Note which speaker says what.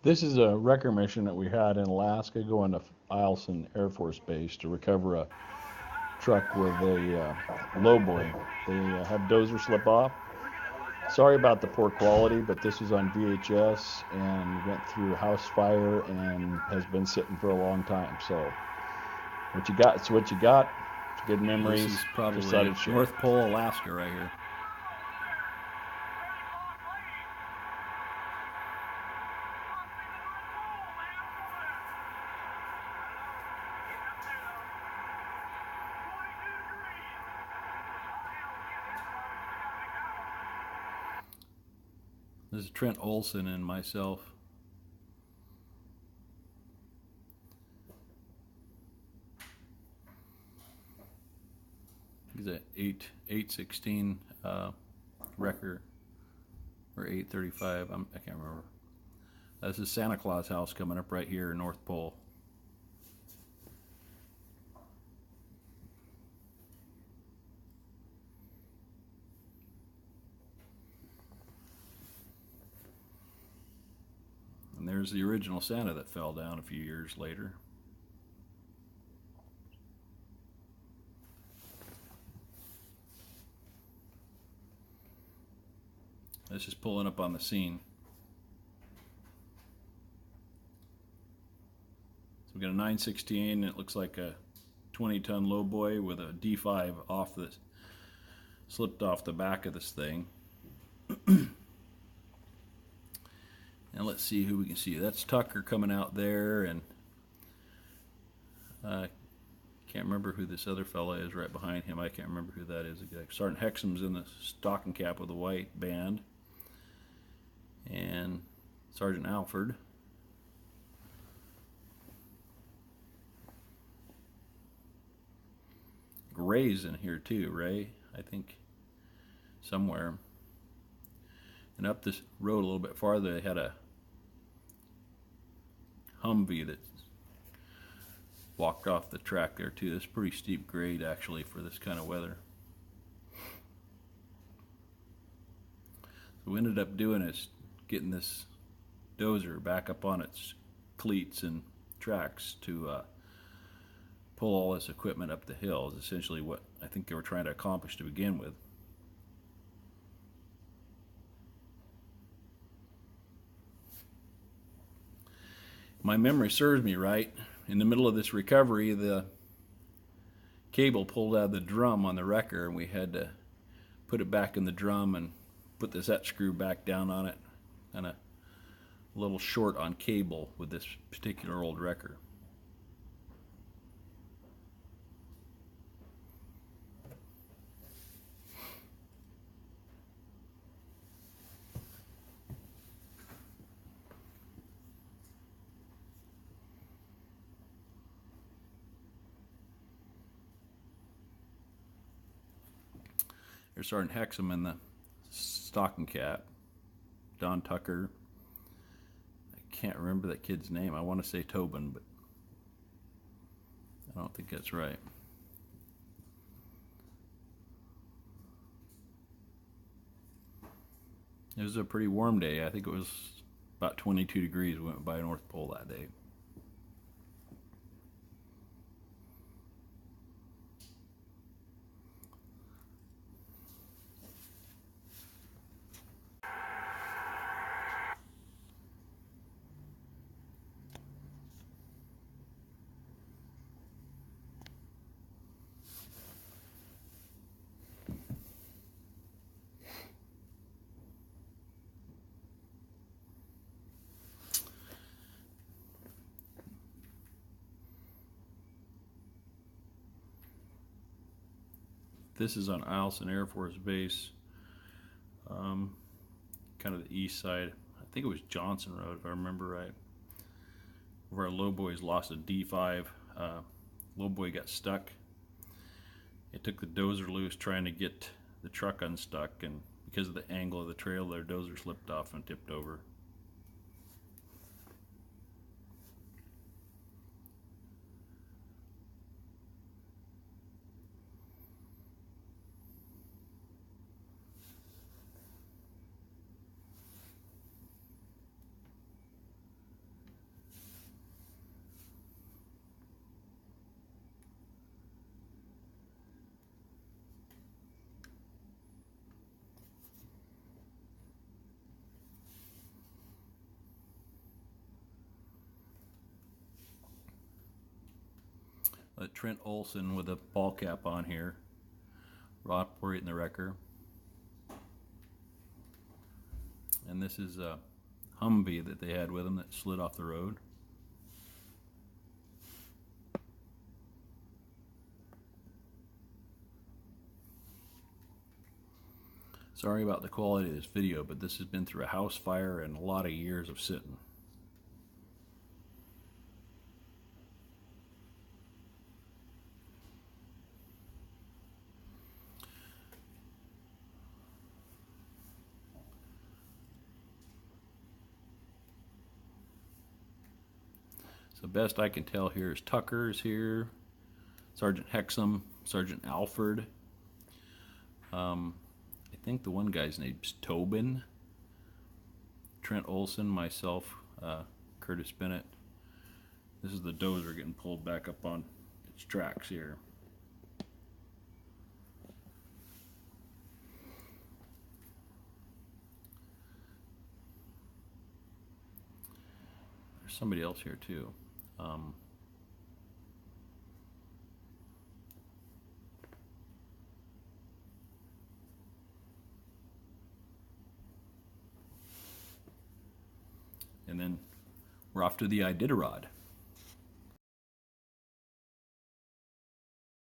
Speaker 1: This is a wrecker mission that we had in Alaska going to Eielson Air Force Base to recover a truck with a lowboy. They had dozer slip off. Sorry about the poor quality, but this was on VHS and went through house fire and has been sitting for a long time. So what you got, it's what you got. Good memories.
Speaker 2: This is probably
Speaker 1: Decided to share.
Speaker 2: North Pole, Alaska right here. This is Trent Olson and myself. He's an 816 wrecker, or 835. I can't remember. This is Santa Claus house coming up right here in North Pole. And there's the original Santa that fell down a few years later. This is pulling up on the scene. So we got a 916, and it looks like a 20-ton lowboy with a D5 off the slipped off the back of this thing. And let's see who we can see. That's Tucker coming out there, and can't remember who this other fella is right behind him. I can't remember who that is exactly. Sergeant Hexam's in the stocking cap with a white band, and Sergeant Alford. Ray's in here too. Ray, I think, somewhere. And up this road a little bit farther, they had a Humvee that walked off the track there too. It's pretty steep grade actually for this kind of weather. So we ended up doing is getting this dozer back up on its cleats and tracks to pull all this equipment up the hill. Is essentially what I think they were trying to accomplish to begin with. My memory serves me right. In the middle of this recovery, the cable pulled out of the drum on the wrecker, and we had to put it back in the drum and put the set screw back down on it. Kind of a little short on cable with this particular old wrecker. There's Sergeant Hexam in the stocking cap. Don Tucker. I can't remember that kid's name. I want to say Tobin, but I don't think that's right. It was a pretty warm day. I think it was about 22 degrees. We went by North Pole that day. This is on Eielson Air Force Base, kind of the east side. I think it was Johnson Road, if I remember right. Where our lowboys lost a D5. Lowboy got stuck. It took the dozer loose trying to get the truck unstuck, and because of the angle of the trail, their dozer slipped off and tipped over. Trent Olson with a ball cap on here, operating the wrecker. And this is a Humvee that they had with them that slid off the road. Sorry about the quality of this video, but this has been through a house fire and a lot of years of sitting. So best I can tell here is Tucker's here, Sergeant Hexam, Sergeant Alford. I think the one guy's name's Tobin. Trent Olson, myself, Curtis Bennett. This is the dozer getting pulled back up on its tracks here. There's somebody else here too. And then we're off to the Iditarod.